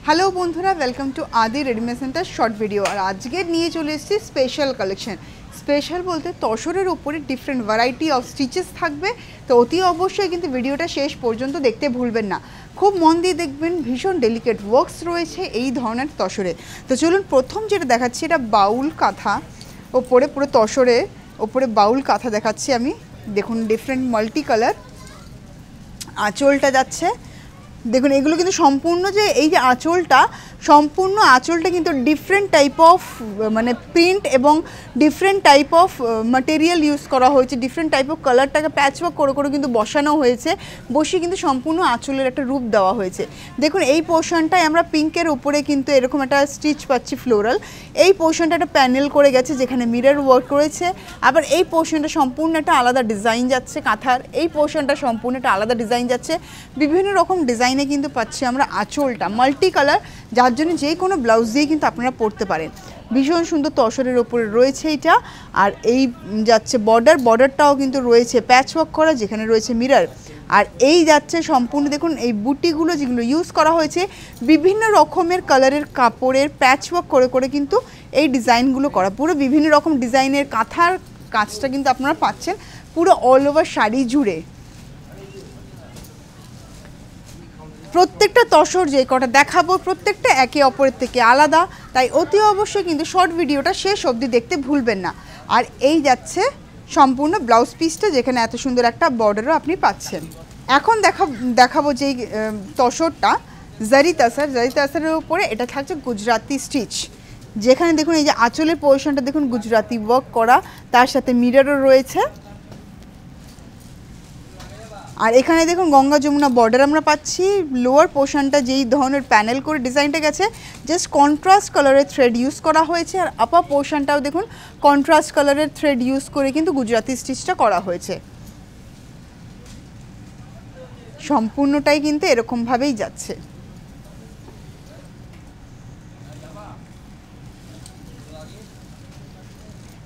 Hello বন্ধুরা, welcome to আদি readymade centre short video. আর আজকে নিয়ে চলে এসেছি স্পেশাল কালেকশন। স্পেশাল বলতে তসরের উপরে ডিফারেন্ট ভ্যারাইটি অফ স্টিচেস থাকবে, তো অতি অবশ্যই কিন্তু ভিডিওটা শেষ পর্যন্ত দেখতে ভুলবেন না। খুব মন দিয়ে দেখবেন, ভীষণ ডেলিকেট ওয়ার্কস রয়েছে এই ধরনের তসরে। তো চলুন প্রথম যেটা দেখাচ্ছি, এটা বাউল কাঁথা ওপরে, পুরো তসরে ওপরে বাউল কাঁথা দেখাচ্ছি আমি। দেখুন ডিফারেন্ট মাল্টি কালার আঁচলটা যাচ্ছে। দেখুন এগুলো কিন্তু সম্পূর্ণ যে এই যে আঁচলটা, সম্পূর্ণ আঁচলটা কিন্তু ডিফারেন্ট টাইপ অফ মানে প্রিন্ট এবং different type of material use করা হয়েছে, ডিফারেন্ট টাইপ অফ কালারটাকে প্যাচওয়ার্ক করে করে কিন্তু বসানো হয়েছে, বসিয়ে কিন্তু সম্পূর্ণ আঁচলের একটা রূপ দেওয়া হয়েছে। দেখুন এই পোর্শনটায় আমরা পিঙ্কের উপরে কিন্তু এরকম একটা স্টিচ পাচ্ছি ফ্লোরাল। এই পোর্শনটা একটা প্যানেল করে গেছে যেখানে মিরর ওয়ার্ক রয়েছে। আবার এই পোর্শনটা সম্পূর্ণ একটা আলাদা ডিজাইন যাচ্ছে কাঁথার, এই পোর্শনটা সম্পূর্ণ একটা আলাদা ডিজাইন যাচ্ছে। বিভিন্ন রকম ডিজাইনে কিন্তু পাচ্ছি আমরা আঁচলটা মাল্টি কালার, যার জন্য যে কোনো ব্লাউজ দিয়ে কিন্তু আপনারা পরতে পারেন। ভীষণ সুন্দর তসরের ওপরে রয়েছে এটা। আর এই যাচ্ছে বর্ডারটাও কিন্তু রয়েছে প্যাচওয়ার্ক করা, যেখানে রয়েছে মিরর। আর এই যাচ্ছে সম্পূর্ণ, দেখুন এই বুটিগুলো যেগুলো ইউজ করা হয়েছে বিভিন্ন রকমের কালারের কাপড়ের প্যাচওয়ার্ক করে করে কিন্তু এই ডিজাইনগুলো করা, পুরো বিভিন্ন রকম ডিজাইনের কাঁথার কাজটা কিন্তু আপনারা পাচ্ছেন পুরো অল ওভার শাড়ি জুড়ে। প্রত্যেকটা তসর যে কটা দেখাবো প্রত্যেকটা একে অপরের থেকে আলাদা, তাই অতি অবশ্যই কিন্তু শর্ট ভিডিওটা শেষ অবধি দেখতে ভুলবেন না। আর এই যাচ্ছে সম্পূর্ণ ব্লাউজ পিসটা, যেখানে এত সুন্দর একটা বর্ডারও আপনি পাচ্ছেন। এখন দেখাবো যেই তসরটা জারি তাসারের উপরে, এটা থাকছে গুজরাটি স্টিচ, যেখানে দেখুন এই যে আঁচলের পোর্শনটা দেখুন গুজরাটি ওয়ার্ক করা, তার সাথে মিররও রয়েছে। আর এখানে দেখুন গঙ্গা যমুনা বর্ডার আমরা পাচ্ছি। লোয়ার পোর্শনটা যেই ধরনের প্যানেল করে ডিজাইনটা গেছে, জাস্ট কন্ট্রাস্ট কালারের থ্রেড ইউজ করা হয়েছে। আর আপার পোর্শনটাও দেখুন কন্ট্রাস্ট কালারের থ্রেড ইউজ করে কিন্তু গুজরাটি স্টিচটা করা হয়েছে। সম্পূর্ণটাই কিন্তু এরকমভাবেই যাচ্ছে।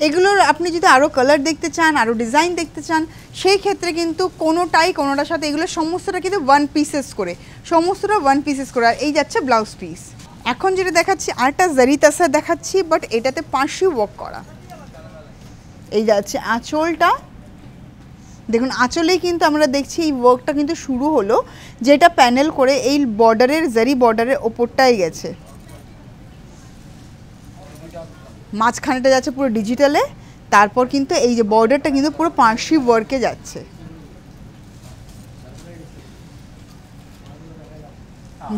এগুলোর আপনি যদি আরও কালার দেখতে চান, আরও ডিজাইন দেখতে চান, সেই ক্ষেত্রে কিন্তু কোনোটার সাথে এগুলো সমস্তটা কিন্তু ওয়ান পিসেস করে, সমস্তটা ওয়ান পিসেস করে। আর এই যাচ্ছে ব্লাউজ পিস। এখন যেটা দেখাচ্ছি আরেকটা জারি তাসার দেখাচ্ছি, বাট এটাতে পাঁচশি ওয়ার্ক করা। এই যাচ্ছে আঁচলটা, দেখুন আঁচলেই কিন্তু আমরা দেখছি এই ওয়ার্কটা কিন্তু শুরু হলো, যেটা প্যানেল করে এই বর্ডারের জারি বর্ডারের ওপরটাই গেছে। মাঝখানেটা যাচ্ছে পুরো ডিজিটালে, তারপর কিন্তু এই যে বর্ডারটা কিন্তু পুরো পাঁচশি ওয়ার্কে যাচ্ছে।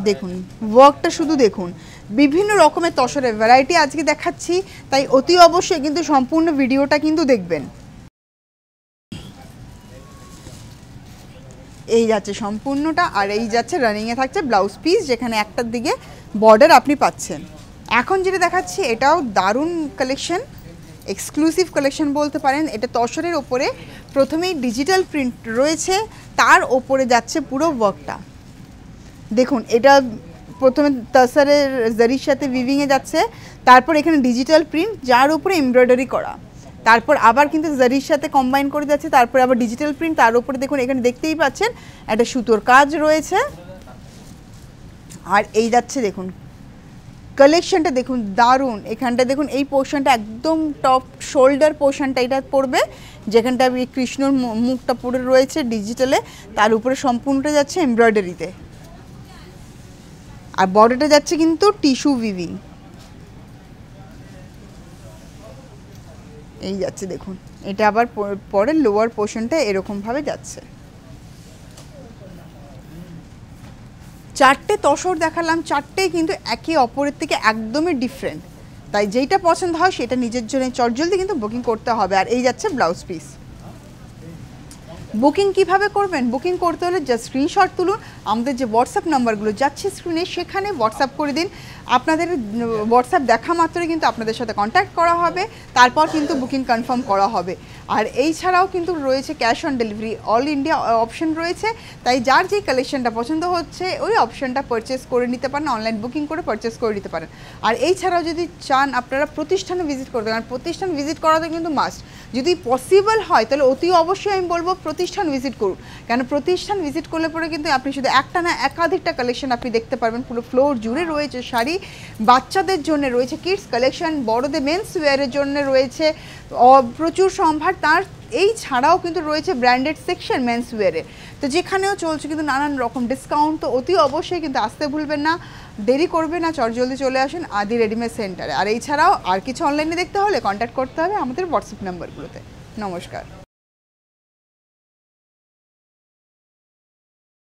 দেখুন ওয়ার্কটা শুধু দেখুন, বিভিন্ন রকমের তসরের ভ্যারাইটি আজকে দেখাচ্ছি, তাই অতি অবশ্যই কিন্তু সম্পূর্ণ ভিডিওটা কিন্তু দেখবেন। এই যাচ্ছে সম্পূর্ণটা, আর এই যাচ্ছে রানিংয়ে থাকছে ব্লাউজ পিস, যেখানে একটার দিকে বর্ডার আপনি পাচ্ছেন। এখন যেটা দেখাচ্ছি এটাও দারুণ কালেকশন, এক্সক্লুসিভ কালেকশন বলতে পারেন। এটা তসরের ওপরে প্রথমেই ডিজিটাল প্রিন্ট রয়েছে, তার ওপরে যাচ্ছে পুরো ওয়ার্কটা। দেখুন এটা প্রথমে তসরের জারির সাথে উইভিংয়ে যাচ্ছে, তারপর এখানে ডিজিটাল প্রিন্ট যার উপরে এমব্রয়ডারি করা, তারপর আবার কিন্তু জারির সাথে কম্বাইন করে যাচ্ছে, তারপর আবার ডিজিটাল প্রিন্ট, তার উপরে দেখুন এখানে দেখতেই পাচ্ছেন একটা সুতোর কাজ রয়েছে। আর এই যাচ্ছে দেখুন কালেকশনটা দেখুন দারুণ। এখানটা দেখুন এই পোর্শনটা একদম টপ শোল্ডার পোর্শনটা এটা পড়বে, যেখানটা কৃষ্ণর মুখটা পড়ে রয়েছে ডিজিটালে, তার উপরে সম্পূর্ণটা যাচ্ছে এমব্রয়ডারিতে। আর বর্ডারটা যাচ্ছে কিন্তু টিস্যু উইভিং। এই যাচ্ছে দেখুন, এটা আবার পরে লোয়ার পোর্শনটা এরকমভাবে যাচ্ছে। চারটে তসর দেখালাম, চারটেই কিন্তু একে অপরের থেকে একদমই ডিফারেন্ট, তাই যেইটা পছন্দ হয় সেটা নিজের জন্য চটজলদি কিন্তু বুকিং করতে হবে। আর এই যাচ্ছে ব্লাউজ পিস। বুকিং কিভাবে করবেন? বুকিং করতে হলে জাস্ট স্ক্রিনশট তুলুন, আমাদের যে হোয়াটসঅ্যাপ নাম্বারগুলো যাচ্ছে স্ক্রিনে সেখানে হোয়াটসঅ্যাপ করে দিন। আপনাদের হোয়াটসঅ্যাপ দেখা মাত্রই কিন্তু আপনাদের সাথে কন্ট্যাক্ট করা হবে, তারপর কিন্তু বুকিং কনফার্ম করা হবে। আর এই ছাড়াও কিন্তু রয়েছে cash on delivery, all India option রয়েছে। তাই যার যেই কালেকশনটা পছন্দ হচ্ছে ওই অপশনটা পারচেস করে নিতে পারেন, অনলাইন বুকিং করে পারচেস করে নিতে পারেন। আর এই ছাড়াও যদি চান আপনারা প্রতিষ্ঠানে ভিজিট করতে, কারণ প্রতিষ্ঠান ভিজিট করাটা কিন্তু মাস্ট। যদি পসিবল হয় তাহলে অতি অবশ্যই আমি বলবো প্রতিষ্ঠান ভিজিট করুন, কেন প্রতিষ্ঠান ভিজিট করলে পরে কিন্তু আপনি শুধু একটা না একাধিকটা কালেকশন আপনি দেখতে পারবেন। পুরো ফ্লোর জুড়ে রয়েছে শাড়ি, বাচ্চাদের জন্য রয়েছে কিডস কালেকশন, বড়দের মেন্স ওয়্যারের জন্য রয়েছে প্রচুর সম্ভার। তার এই ছাড়াও কিন্তু রয়েছে ব্র্যান্ডেড সেকশন মেন্স ওয়্যারে, তো যেখানেও চলছে কিন্তু নানান রকম ডিসকাউন্ট। তো অতি অবশ্যই কিন্তু আসতে ভুলবেন না, দেরি করবেন না, চটজলদি চলে আসুন আদি রেডিমেড সেন্টারে। আর এই ছাড়াও আর কিছু অনলাইনে দেখতে হলে কন্ট্যাক্ট করতে হবে আমাদের হোয়াটসঅ্যাপ নাম্বারগুলোতে। নমস্কার।